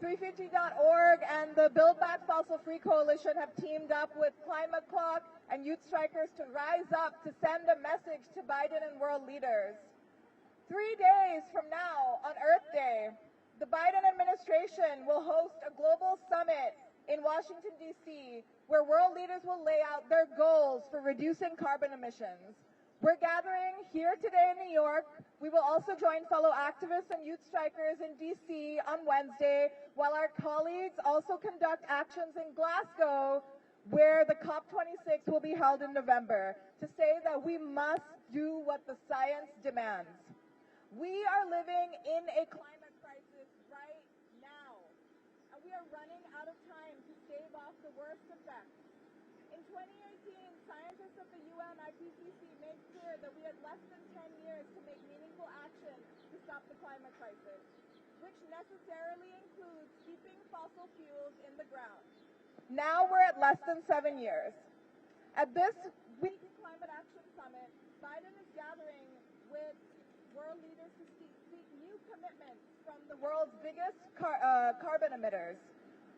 350.org and the Build Back Fossil Free Coalition have teamed up with Climate Clock and Youth Strikers to rise up to send a message to Biden and world leaders. 3 days from now, on Earth Day, the Biden administration will host a global summit in Washington, D.C., where world leaders will lay out their goals for reducing carbon emissions. We're gathering here today in New York. We will also join fellow activists and youth strikers in D.C. on Wednesday, while our colleagues also conduct actions in Glasgow, where the COP26 will be held in November, to say that we must do what the science demands. We are living in a climate crisis right now, and we are running out of time to stave off the worst effects. In 2018, scientists of the UN IPCC made clear that we had less than 10 years to make meaningful action to stop the climate crisis, which necessarily includes keeping fossil fuels in the ground. Now we're at less than 7 years. At this week's Climate Action Summit, Biden is gathering with world leaders to seek new commitments from the world's biggest carbon emitters.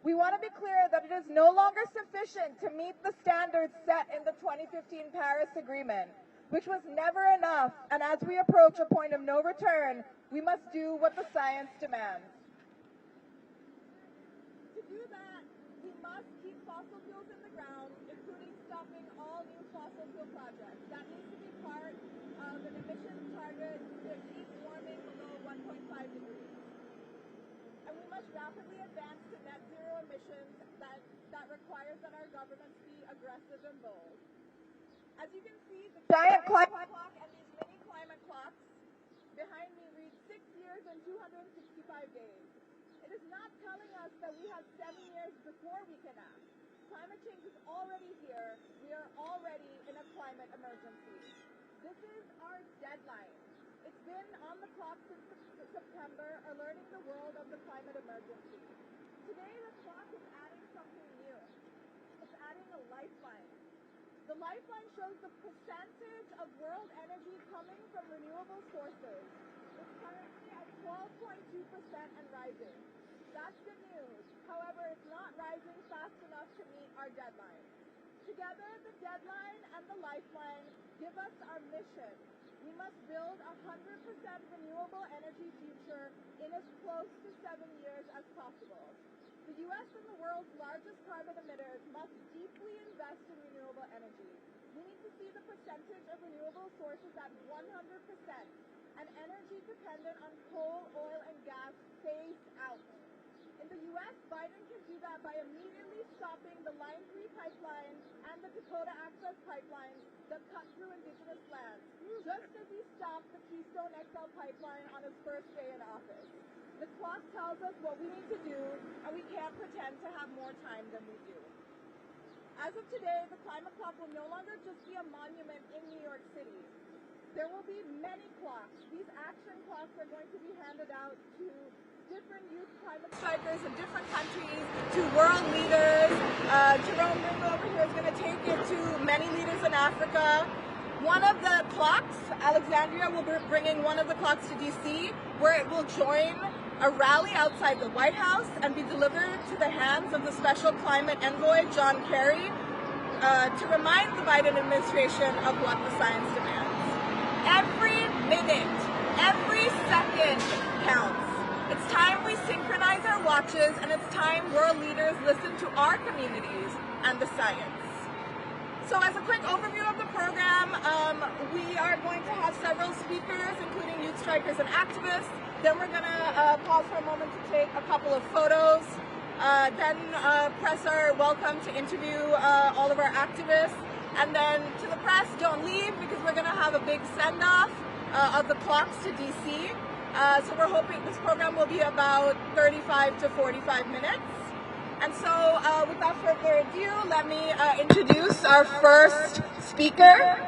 We want to be clear that it is no longer sufficient to meet the standards set in the 2015 Paris Agreement, which was never enough, and as we approach a point of no return, we must do what the science demands. To do that, we must keep fossil fuels in the ground, including stopping all new fossil fuel projects. That needs to be part of an emissions target to keep warming below 1.5 degrees. And we must rapidly advance to net zero emissions that requires that our governments be aggressive and bold. As you can see, the giant climate clock and these mini climate clocks behind me read 6 years and 265 days. It is not telling us that we have 7 years before we can act. Climate change is already here. We are already in a climate emergency. This is our deadline. It's been on the clock since September, alerting the world of the climate emergency. Today, the clock is adding something new. It's adding a lifeline. The lifeline shows the percentage of world energy coming from renewable sources. It's currently at 12.2% and rising. That's good news. However, it's not rising fast enough to meet our deadline. Together, the deadline and the lifeline give us our mission. We must build a 100% renewable energy future in as close to 7 years as possible. The U.S. and the world's largest carbon emitters must deeply invest in renewable energy. We need to see the percentage of renewable sources at 100%, and energy dependent on coal, oil, and gas phased out. In the U.S., Biden can do that by immediately stopping the Line 3 pipeline and the Dakota Access pipeline that cut through indigenous lands, just as he stopped the Keystone XL pipeline on his first day in office. The clock tells us what we need to do, and we can't pretend to have more time than we do. As of today, the climate clock will no longer just be a monument in New York City. There will be many clocks. These action clocks are going to be handed out to different youth climate strikers in different countries, to world leaders. Jerome Ringo over here is going to take it to many leaders in Africa. One of the clocks, Alexandria, will be bringing one of the clocks to D.C., where it will join a rally outside the White House and be delivered to the hands of the Special Climate Envoy, John Kerry, to remind the Biden administration of what the science demands. Every minute, every second counts. It's time we synchronize our watches, and it's time world leaders listen to our communities and the science. So as a quick overview of the program, we are going to have several speakers, including youth strikers and activists. Then we're going to pause for a moment to take a couple of photos. Then press are welcome to interview all of our activists. And then to the press, don't leave, because we're going to have a big send-off of the clocks to DC. So we're hoping this program will be about 35 to 45 minutes. And so without further ado, let me introduce our first speaker.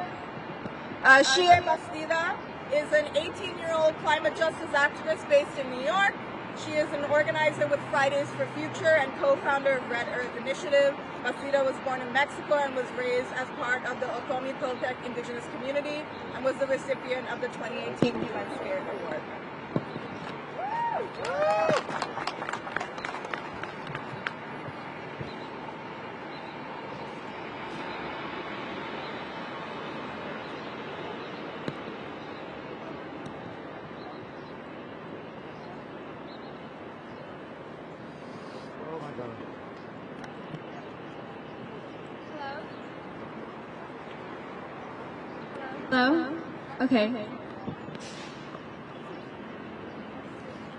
Xije Bastide is an 18-year-old climate justice activist based in New York. She is an organizer with Fridays for Future and co-founder of Red Earth Initiative. Bastide was born in Mexico and was raised as part of the Otomi Toltec indigenous community and was the recipient of the 2018 UN Spirit Award. Hello? Okay.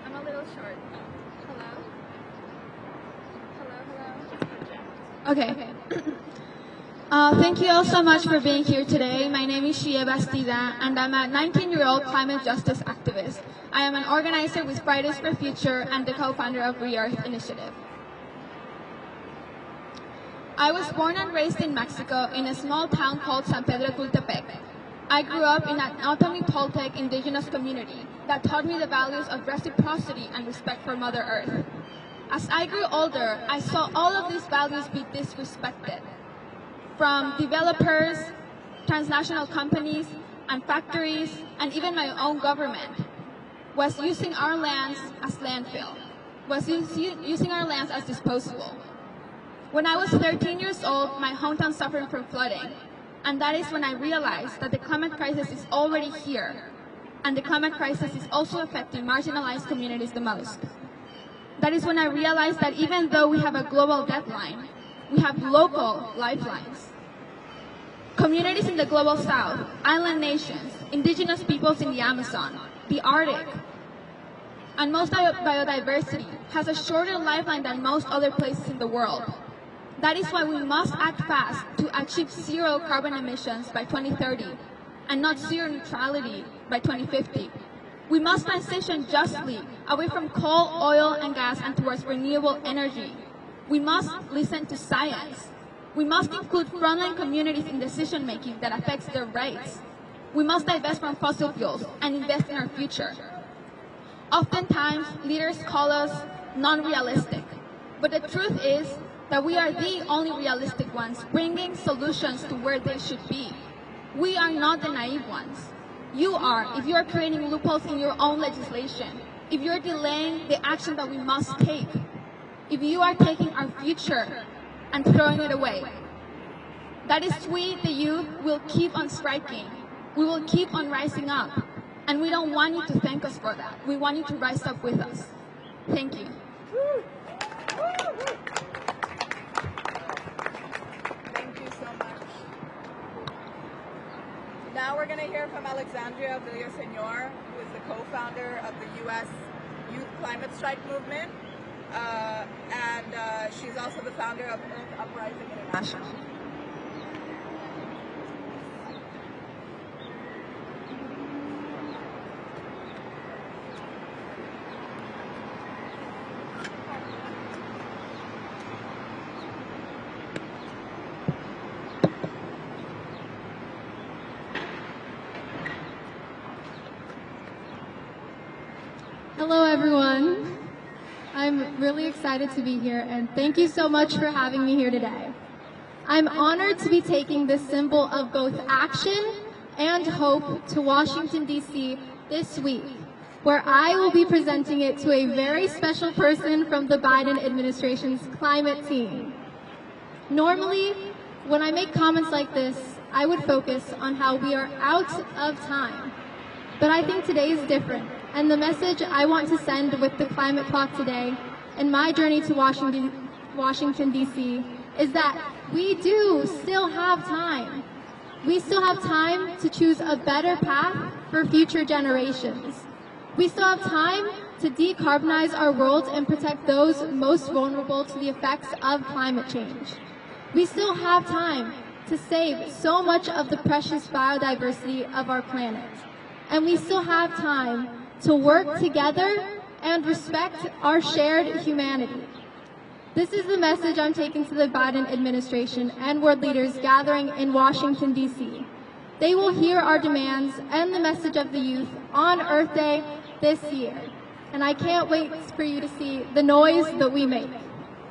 I'm a little short. Hello? Okay. Thank you all so much for being here today. My name is Xije Bastide, and I'm a 19-year-old climate justice activist. I am an organizer with Fridays for Future and the co-founder of Re-Earth Initiative. I was born and raised in Mexico in a small town called San Pedro Tultepec. I grew up in an Otomi Toltec indigenous community that taught me the values of reciprocity and respect for Mother Earth. As I grew older, I saw all of these values be disrespected. From developers, transnational companies, and factories, and even my own government was using our lands as landfill, was using our lands as disposable. When I was 13 years old, my hometown suffered from flooding, and that is when I realized that the climate crisis is already here, and the climate crisis is also affecting marginalized communities the most. That is when I realized that even though we have a global deadline, we have local lifelines. Communities in the global south, island nations, indigenous peoples in the Amazon, the Arctic, and most biodiversity has a shorter lifeline than most other places in the world. That is why we must act fast to achieve zero carbon emissions by 2030 and not zero neutrality by 2050. We must transition justly away from coal, oil, and gas and towards renewable energy. We must listen to science. We must include frontline communities in decision-making that affects their rights. We must divest from fossil fuels and invest in our future. Oftentimes, leaders call us non-realistic, but the truth is that we are the only realistic ones, bringing solutions to where they should be. We are not the naive ones. You are, if you are creating loopholes in your own legislation, if you're delaying the action that we must take, if you are taking our future and throwing it away. That is we, the youth, will keep on striking. We will keep on rising up. And we don't want you to thank us for that. We want you to rise up with us. Thank you. Thank you so much. Now we're going to hear from Alexandria Villasenor, who is the co-founder of the U.S. Youth Climate Strike Movement. And she's also the founder of Earth Uprising International. Hello, everyone. I'm really excited to be here, and thank you so much for having me here today. I'm honored to be taking this symbol of both action and hope to Washington, D.C. this week, where I will be presenting it to a very special person from the Biden administration's climate team. Normally, when I make comments like this, I would focus on how we are out of time. But I think today is different. And the message I want to send with the climate clock today and my journey to Washington, D.C. is that we do still have time. We still have time to choose a better path for future generations. We still have time to decarbonize our world and protect those most vulnerable to the effects of climate change. We still have time to save so much of the precious biodiversity of our planet. And we still have time to work together and respect our shared humanity. This is the message I'm taking to the Biden administration and world leaders gathering in Washington, D.C. They will hear our demands and the message of the youth on Earth Day this year. And I can't wait for you to see the noise that we make.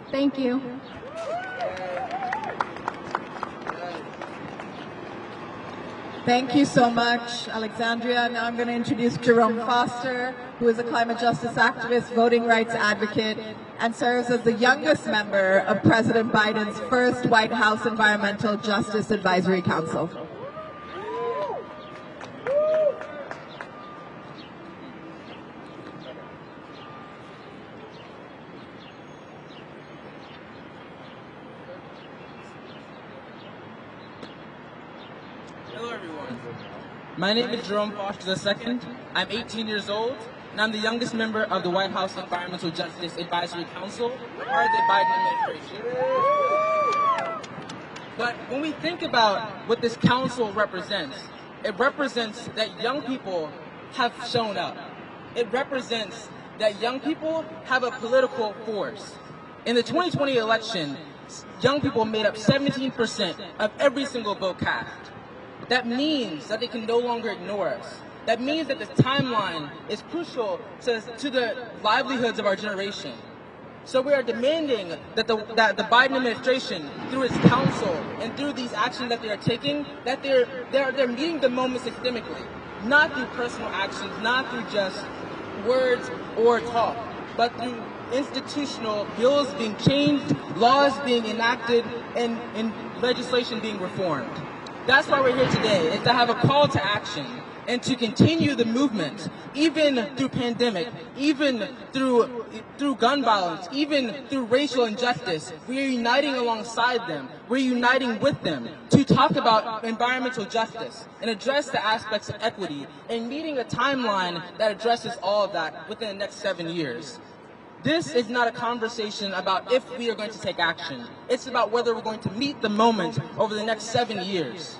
Thank you. Thank you so much, Alexandria. Now I'm going to introduce Jerome Foster, who is a climate justice activist, voting rights advocate, and serves as the youngest member of President Biden's first White House Environmental Justice Advisory Council. everyone. My name is Jerome Foster II. I'm 18 years old, and I'm the youngest member of the White House Environmental Justice Advisory Council, part of the Biden administration. But when we think about what this council represents, it represents that young people have shown up. It represents that young people have a political force. In the 2020 election, young people made up 17% of every single vote cast. That means that they can no longer ignore us. That means that this timeline is crucial to the livelihoods of our generation. So we are demanding that the Biden administration, through its council and through these actions that they are taking, that they're meeting the moment systemically, not through personal actions, not through just words or talk, but through institutional bills being changed, laws being enacted, and legislation being reformed. That's why we're here today, is to have a call to action and to continue the movement, even through pandemic, even through gun violence, even through racial injustice. We are uniting alongside them. We're uniting with them to talk about environmental justice and address the aspects of equity and meeting a timeline that addresses all of that within the next 7 years. This is not a conversation about if we are going to take action. It's about whether we're going to meet the moment over the next 7 years.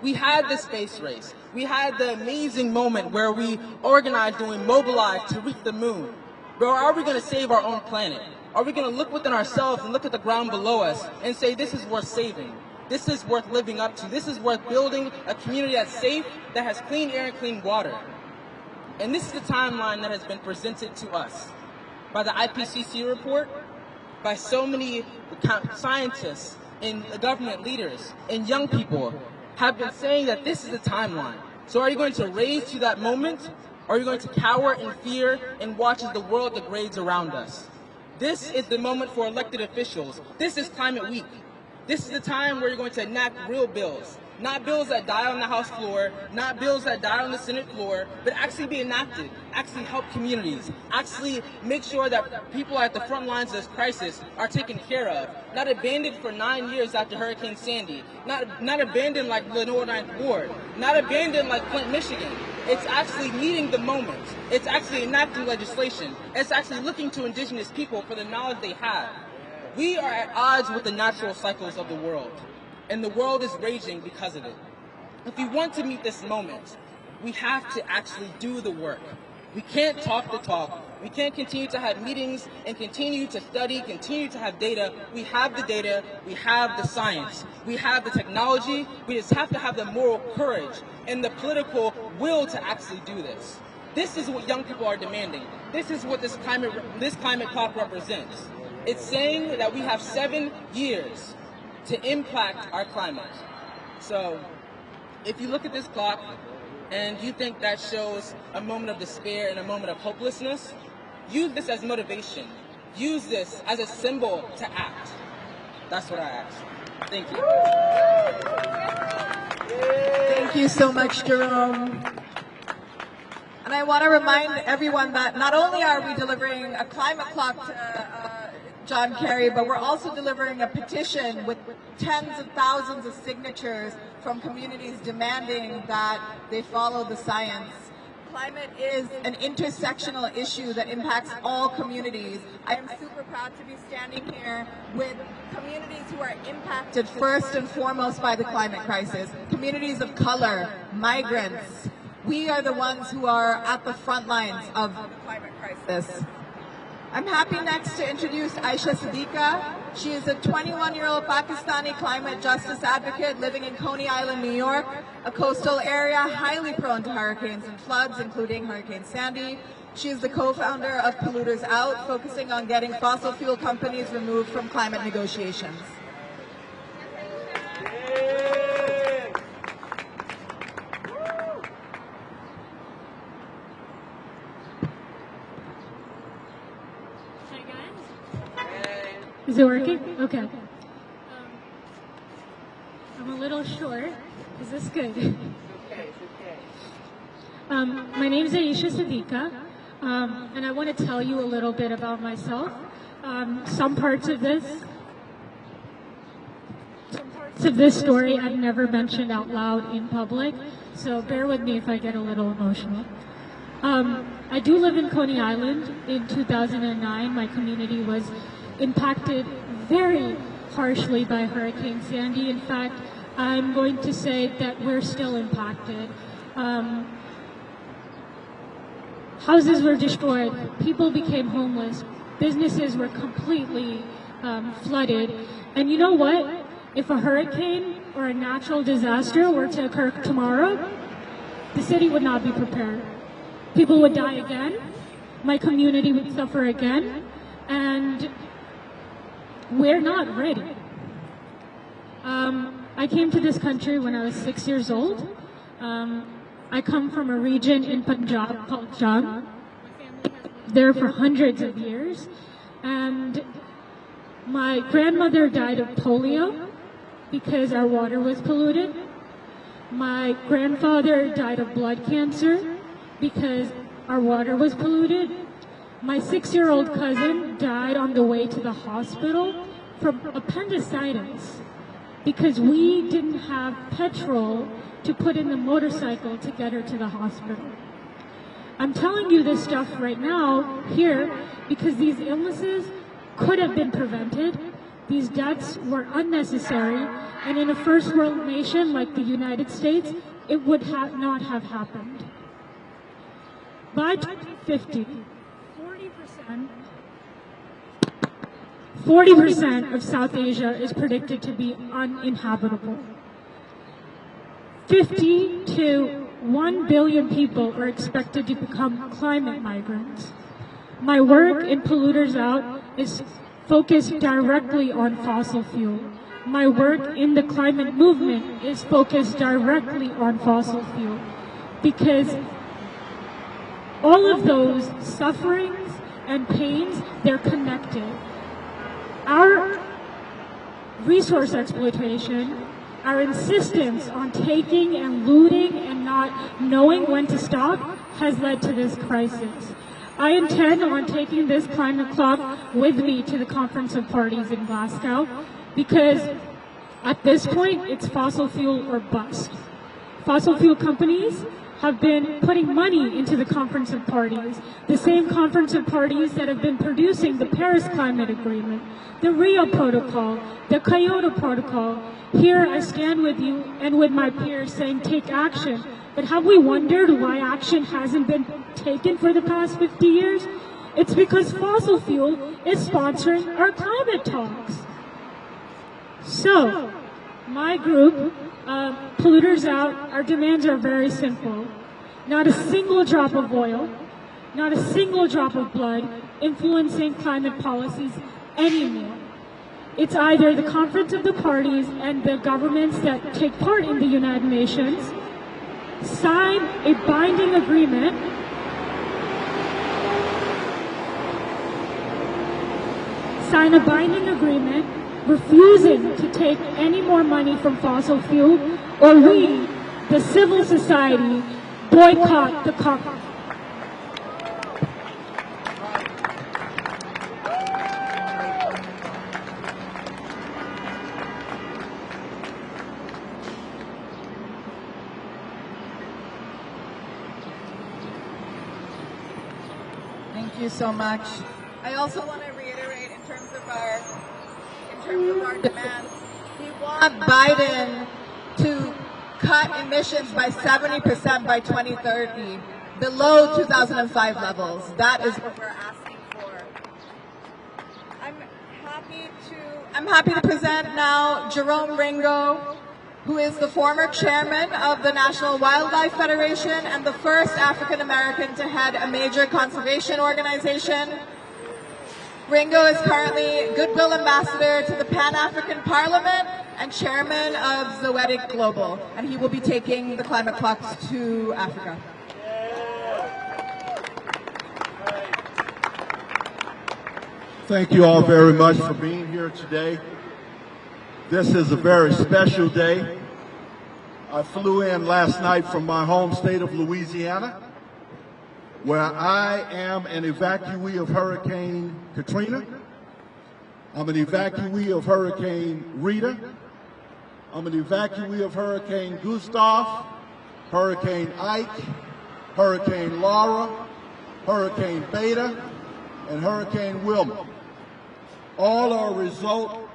We had the space race. We had the amazing moment where we organized and we mobilized to reach the moon. But are we going to save our own planet? Are we going to look within ourselves and look at the ground below us and say this is worth saving? This is worth living up to. This is worth building a community that's safe, that has clean air and clean water. And this is the timeline that has been presented to us by the IPCC report, by so many scientists and government leaders and young people have been saying that this is the timeline. So are you going to raise to that moment, or are you going to cower in fear and watch as the world degrades around us? This is the moment for elected officials. This is Climate Week. This is the time where you're going to enact real bills. Not bills that die on the House floor, not bills that die on the Senate floor, but actually be enacted, actually help communities, actually make sure that people at the front lines of this crisis are taken care of, not abandoned for 9 years after Hurricane Sandy, not abandoned like Lenore 9th Ward, not abandoned like Flint, Michigan. It's actually meeting the moment. It's actually enacting legislation. It's actually looking to indigenous people for the knowledge they have. We are at odds with the natural cycles of the world, and the world is raging because of it. If we want to meet this moment, we have to actually do the work. We can't talk the talk. We can't continue to have meetings and continue to study, continue to have data. We have the data, we have the science, we have the technology. We just have to have the moral courage and the political will to actually do this. This is what young people are demanding. This is what this climate clock represents. It's saying that we have 7 years to impact our climate. So if you look at this clock and you think that shows a moment of despair and a moment of hopelessness, use this as motivation. Use this as a symbol to act. That's what I ask. Thank you. Thank you so much, Jerome. And I want to remind everyone that not only are we delivering a climate clock to John Kerry, but we're also delivering a petition with tens of thousands of signatures from communities demanding that they follow the science. Climate is an intersectional issue that impacts all communities. I am super proud to be standing here with communities who are impacted first and foremost by the climate crisis. Communities of color, migrants. We are the ones who are at the front lines of the climate crisis. I'm happy next to introduce Xije Siddiqa. She is a 21-year-old Pakistani climate justice advocate living in Coney Island, New York, a coastal area highly prone to hurricanes and floods, including Hurricane Sandy. She is the co-founder of Polluters Out, focusing on getting fossil fuel companies removed from climate negotiations. Is it working? Okay. I'm a little short. Is this good? My name is Xije Siddiqa, and I want to tell you a little bit about myself. Some parts of this of this story I've never mentioned out loud in public, so bear with me if I get a little emotional. I do live in Coney Island. In 2009, my community was impacted very harshly by Hurricane Sandy. In fact, I'm going to say that we're still impacted. Houses were destroyed, people became homeless, businesses were completely flooded. And you know what? If a hurricane or a natural disaster were to occur tomorrow, the city would not be prepared. People would die again, my community would suffer again, and we're not ready. I came to this country when I was 6 years old. I come from a region in Punjab called Xije. There for hundreds of years, and my grandmother died of polio because our water was polluted. My grandfather died of blood cancer because our water was polluted. My 6-year-old cousin died on the way to the hospital from appendicitis because we didn't have petrol to put in the motorcycle to get her to the hospital. I'm telling you this stuff right now here because these illnesses could have been prevented. These deaths were unnecessary, and in a first world nation like the United States, it would not have happened. By 2050, 40% of South Asia is predicted to be uninhabitable. 50 to 1 billion people are expected to become climate migrants. My work in Polluters Out is focused directly on fossil fuel. My work in the climate movement is focused directly on fossil fuel because all of those sufferings and pains, they're connected. Our resource exploitation, our insistence on taking and looting and not knowing when to stop has led to this crisis. I intend on taking this climate clock with me to the Conference of Parties in Glasgow because at this point it's fossil fuel or bust. Fossil fuel companies have been putting money into the Conference of Parties, the same Conference of Parties that have been producing the Paris Climate Agreement, the Rio Protocol, the Kyoto Protocol. Here I stand with you and with my peers saying take action. But have we wondered why action hasn't been taken for the past 50 years? It's because fossil fuel is sponsoring our climate talks. So, my group, Polluters Out, our demands are very simple. Not a single drop of oil, not a single drop of blood influencing climate policies anymore. It's either the Conference of the Parties and the governments that take part in the United Nations sign a binding agreement refusing to take any more money from fossil fuel, or we, the civil society, boycott the conference. Thank you so much. I also want to reiterate in terms of our demands, we want Biden to cut emissions by 70% by 2030, below 2005 levels. That is what we're asking for. I'm happy to present now Jerome Ringo, who is the former chairman of the National Wildlife Federation and the first African American to head a major conservation organization. Ringo is currently Goodwill Ambassador to the Pan-African Parliament and chairman of Zoetic Global, and he will be taking the climate clocks to Africa. Thank you all very much for being here today. This is a very special day. I flew in last night from my home state of Louisiana, where I am an evacuee of Hurricane Katrina. I'm an evacuee of Hurricane Rita. I'm an evacuee of Hurricane Gustav, Hurricane Ike, Hurricane Laura, Hurricane Beta, and Hurricane Wilma. All are a result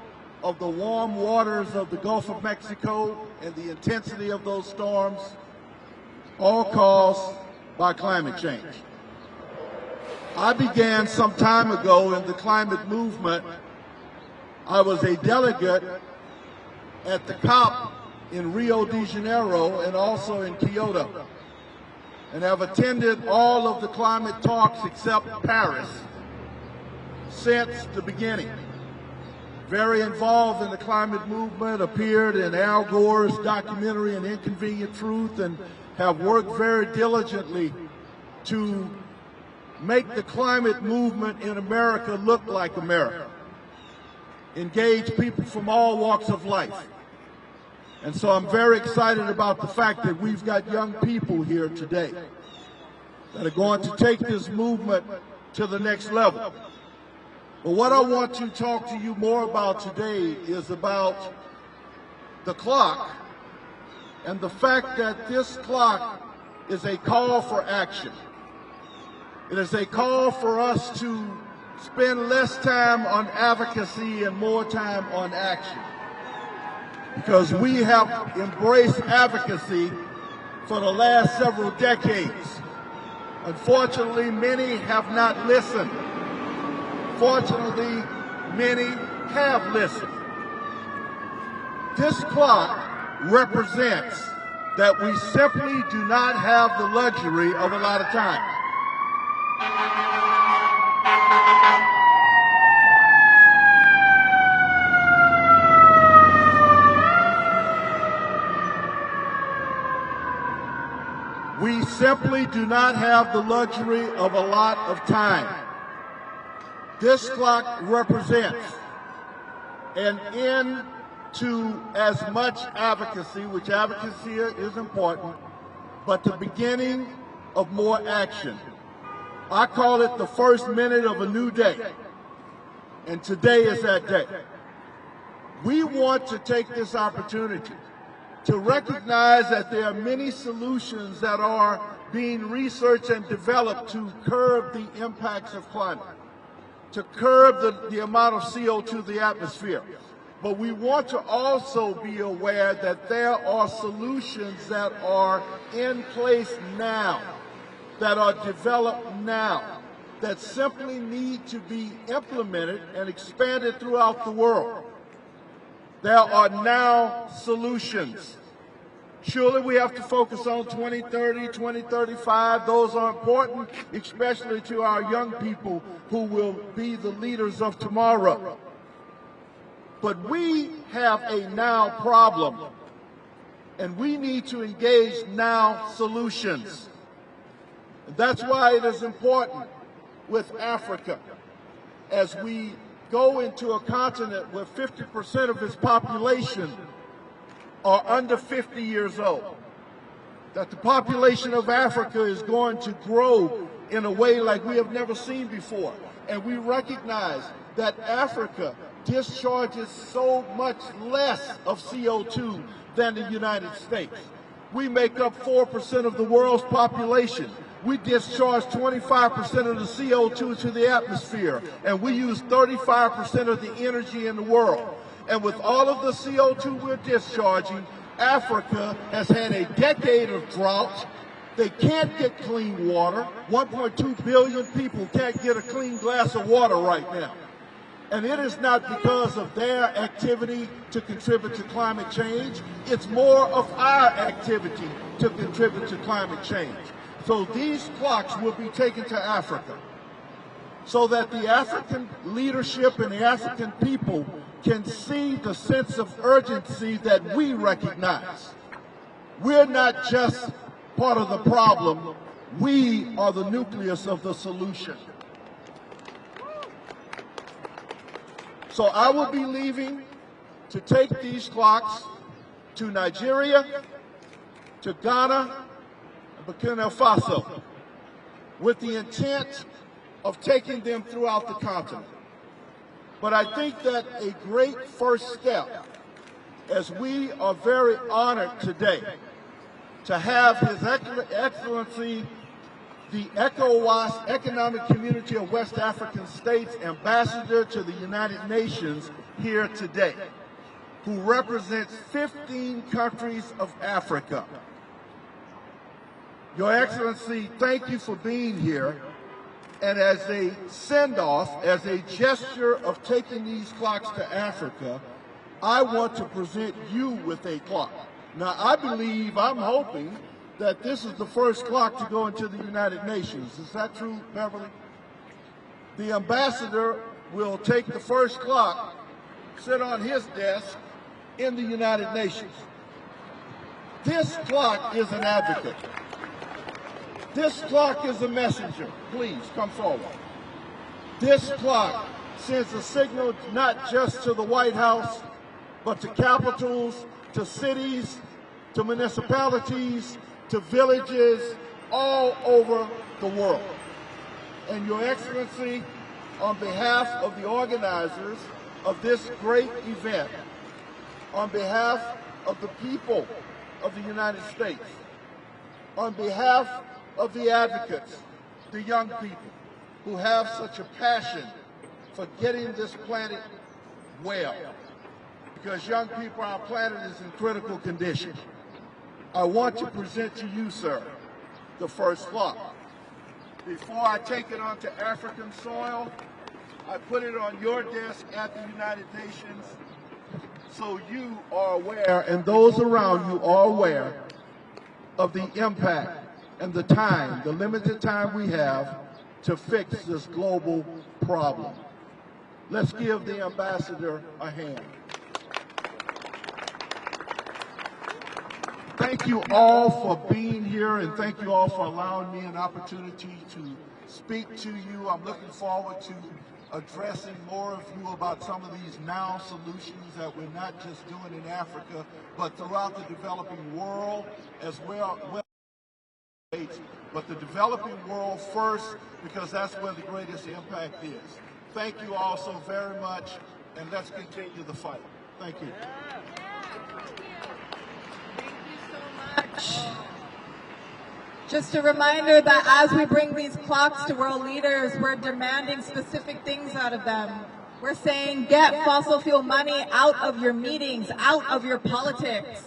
of the warm waters of the Gulf of Mexico and the intensity of those storms, all caused by climate change. I began some time ago in the climate movement. I was a delegate at the COP in Rio de Janeiro and also in Kyoto, and have attended all of the climate talks except Paris since the beginning. Very involved in the climate movement, appeared in Al Gore's documentary An Inconvenient Truth, and have worked very diligently to make the climate movement in America look like America. Engage people from all walks of life. And so I'm very excited about the fact that we've got young people here today that are going to take this movement to the next level. But what I want to talk to you more about today is about the clock and the fact that this clock is a call for action. It is a call for us to spend less time on advocacy and more time on action. Because we have embraced advocacy for the last several decades. Unfortunately, many have not listened. Fortunately, many have listened. This clock represents that we simply do not have the luxury of a lot of time. We simply do not have the luxury of a lot of time. This clock represents an end to as much advocacy, which advocacy is important, but the beginning of more action. I call it the first minute of a new day, and today is that day. We want to take this opportunity to recognize that there are many solutions that are being researched and developed to curb the impacts of climate, to curb the amount of CO2 in the atmosphere. But we want to also be aware that there are solutions that are in place now, that are developed now, that simply need to be implemented and expanded throughout the world. There are now solutions. Surely we have to focus on 2030, 2035. Those are important, especially to our young people who will be the leaders of tomorrow. But we have a now problem, and we need to engage now solutions. And that's why it is important with Africa, as we go into a continent where 50% of its population are under 50 years old, that the population of Africa is going to grow in a way like we have never seen before. And we recognize that Africa discharges so much less of CO2 than the United States. We make up 4% of the world's population. We discharge 25% of the CO2 to the atmosphere, and we use 35% of the energy in the world. And with all of the CO2 we're discharging, Africa has had a decade of drought. They can't get clean water. 1.2 billion people can't get a clean glass of water right now. And it is not because of their activity to contribute to climate change. It's more of our activity to contribute to climate change. So these clocks will be taken to Africa so that the African leadership and the African people can see the sense of urgency that we recognize. We're not just part of the problem. We are the nucleus of the solution. So I will be leaving to take these clocks to Nigeria, to Ghana, and Burkina Faso, with the intent of taking them throughout the continent. But I think that a great first step as we are very honored today to have His Excellency, the ECOWAS Economic Community of West African States Ambassador to the United Nations here today, who represents 15 countries of Africa. Your Excellency, thank you for being here. And as a send-off, as a gesture of taking these clocks to Africa, I want to present you with a clock. Now, I'm hoping that this is the first clock to go into the United Nations. Is that true, Beverly? The ambassador will take the first clock, sit on his desk in the United Nations. This clock is an advocate. This clock is a messenger. Please come forward. This clock sends a signal not just to the White House, but to capitals, to cities, to municipalities, to villages all over the world. And Your Excellency, on behalf of the organizers of this great event, on behalf of the people of the United States, on behalf of the advocates, the young people who have such a passion for getting this planet well, because young people, our planet is in critical condition. I want to present to you, sir, the first clock. Before I take it onto African soil, I put it on your desk at the United Nations so you are aware, and those around you are aware, of the impact and the time, the limited time we have to fix this global problem. Let's give the ambassador a hand. Thank you all for being here, and thank you all for allowing me an opportunity to speak to you. I'm looking forward to addressing more of you about some of these now solutions that we're not just doing in Africa, but throughout the developing world as well. But the developing world first, because that's where the greatest impact is. Thank you all so very much, and let's continue the fight. Thank you. Just a reminder that as we bring these clocks to world leaders, we're demanding specific things out of them. We're saying, get fossil fuel money out of your meetings, out of your politics.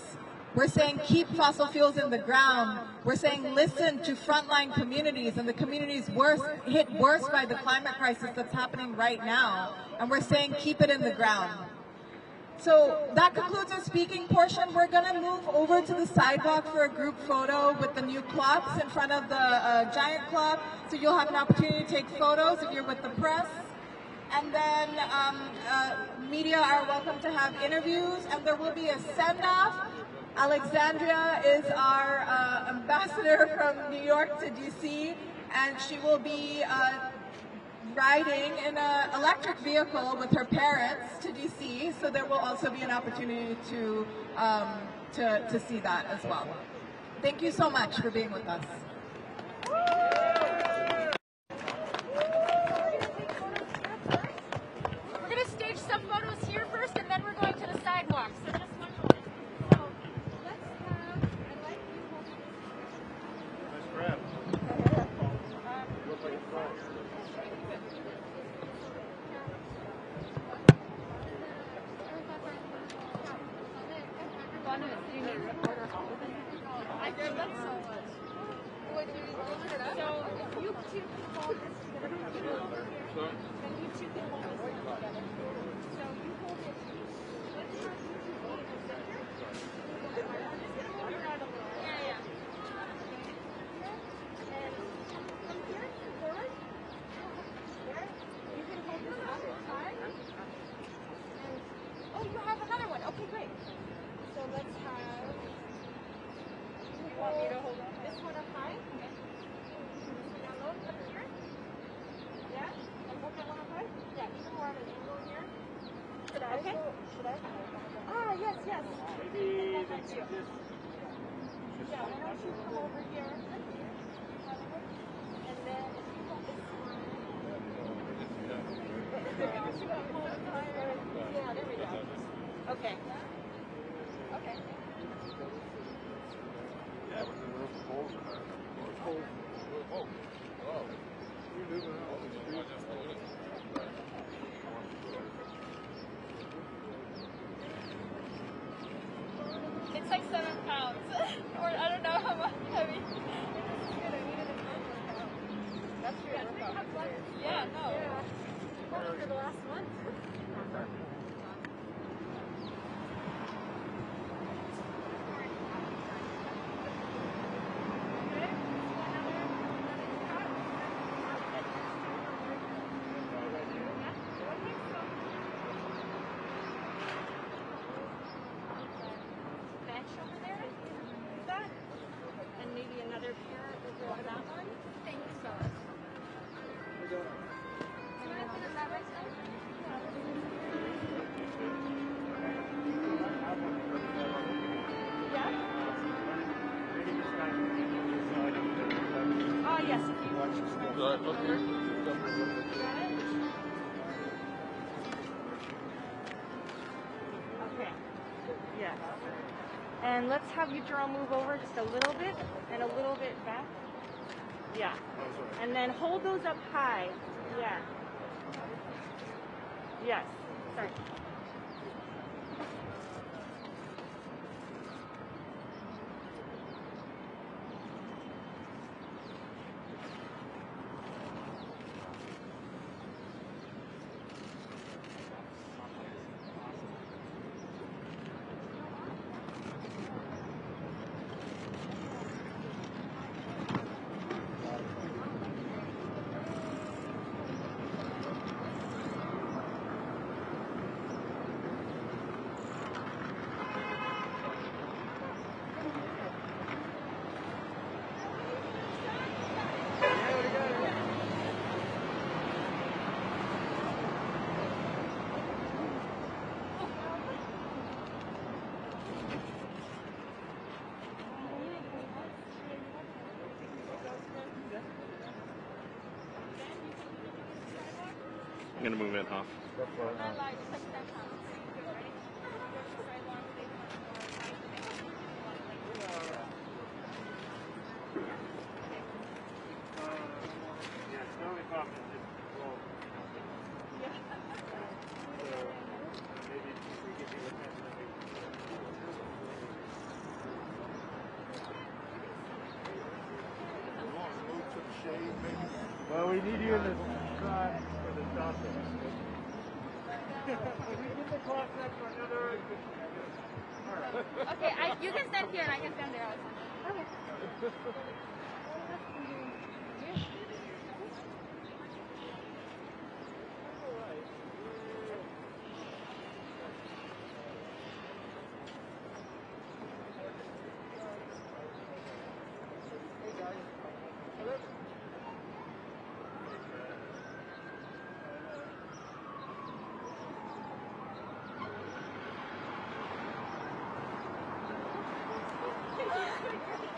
We're saying, keep fossil fuels in the ground. We're saying, listen to frontline communities and the communities hit worse by the climate crisis that's happening right now. And we're saying, keep it in the ground. So that concludes our speaking portion. We're going to move over to the sidewalk for a group photo with the new clocks in front of the giant clock. So you'll have an opportunity to take photos if you're with the press. And then media are welcome to have interviews, and there will be a send-off. Alexandria is our ambassador from New York to DC, and she will be riding in an electric vehicle with her parents to DC, so there will also be an opportunity to see that as well. Thank you so much for being with us. We're going to stage some photos here first, and then we're going to the sidewalk. So just one moment. So let's have, I'd like you holding this. Nice grab. I did that so much. Wait, do you hold it up? So if you two can hold this together, you over here, then you two can hold this together. So you hold it. Let's have you two hold it in here. Just move it around a little. Yeah. And from here to forward. There. You can hold this other side. And oh, you have another one. Okay, great. So let's have. You want me to hold this one up high? Okay. This one down low, up here? Yeah? And hold that one up high? Yeah, even more at an angle here. Should I? Okay. Should I? Ah, yes. Maybe that's you. Yeah, why don't you come over here? And then if you hold this one. Yeah, there we go. Okay. Okay. It's like 7 pounds, or I don't know how much heavy. That's your workout. Yeah, no. Well, for the last month. Bench over there. That. And maybe another pair over on that one. Thank you so much. Oh, yes. Okay. Yes. And let's have you, Jerome, move over just a little bit and a little bit back. Yeah. And then hold those up high. Yeah. Yes. Sorry. I'm gonna move in, huh? Well, we need you in the front for the stop there. We get the clock set for another. Okay, you can stand here and I can stand there. Okay.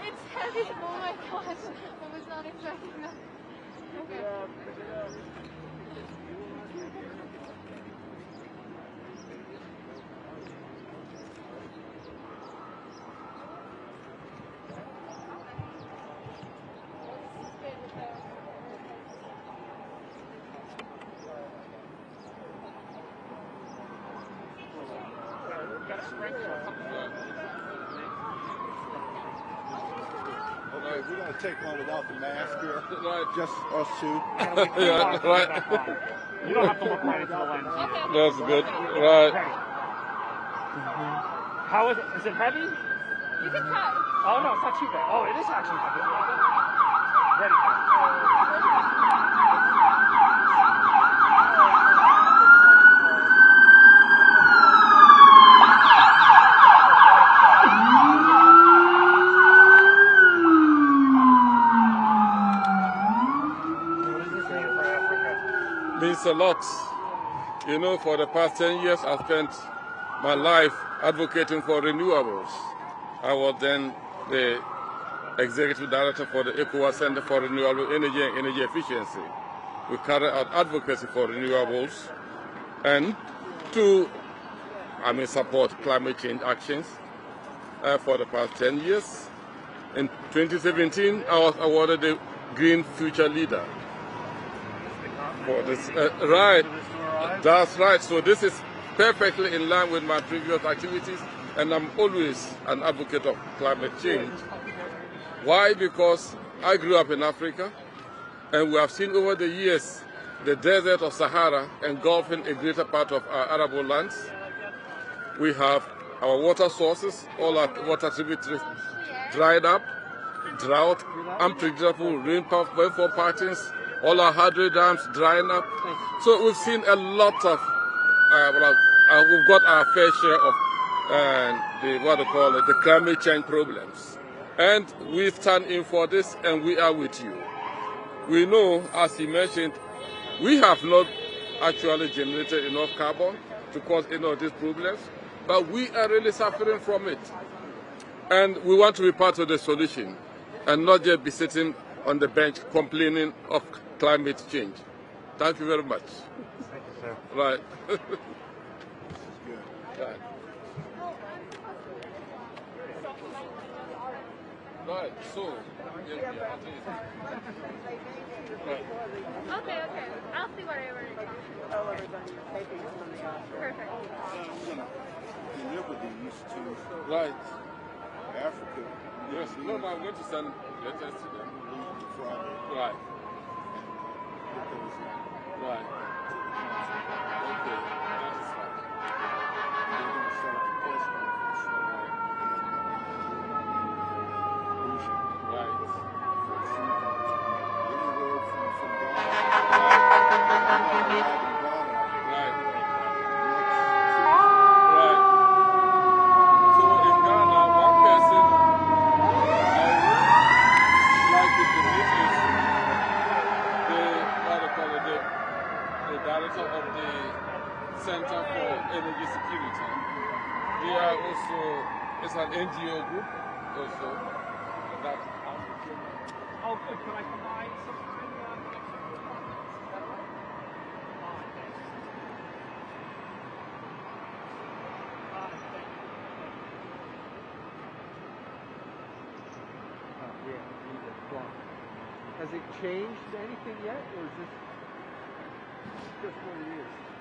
It's heavy. Oh my gosh. I was not expecting that. Okay. We're going to take one without the mask here. Just us two. Yeah, right. You don't have to look right into the lens. That's good. Right. How is it? Is it heavy? You can try. Oh no, it's not too bad. Oh, it is actually heavy. Ready. Means a lot. You know, for the past 10 years, I spent my life advocating for renewables. I was then the executive director for the ECOWAS Center for Renewable Energy and Energy Efficiency. We carry out advocacy for renewables and to, support climate change actions for the past 10 years. In 2017, I was awarded the Green Future Leader. For this, right, that's right. So this is perfectly in line with my previous activities, and I'm always an advocate of climate change. Why? Because I grew up in Africa, and we have seen over the years the desert of Sahara engulfing a greater part of our arable lands. We have our water sources, all our water tributaries dried up, drought, unpredictable rainfall patterns, all our hydro dams drying up. So we've seen a lot of, we've got our fair share of the climate change problems. And we stand in for this, and we are with you. We know, as he mentioned, we have not actually generated enough carbon to cause any of these problems, but we are really suffering from it. And we want to be part of the solution and not just be sitting on the bench complaining of climate change. Thank you very much. Thank you, sir. Right. Right. Right. So, yeah, right. Okay. I'll see whatever it is. Tell everybody you're taking something else. Perfect. We're going to deliver these to Right. Africa. Yes. No, I'm going to send letters to them. Friday. Right. Right. Okay. That is fine. They're going to set up a press conference. Right. Any word from Ghana? Right. Right. So in Ghana, one person I would like you to meet is the director of the Center for Energy Security. They are also, it's an NGO group also. That Oh, good. Can I combine something? Has it changed anything yet, or is this just what it is?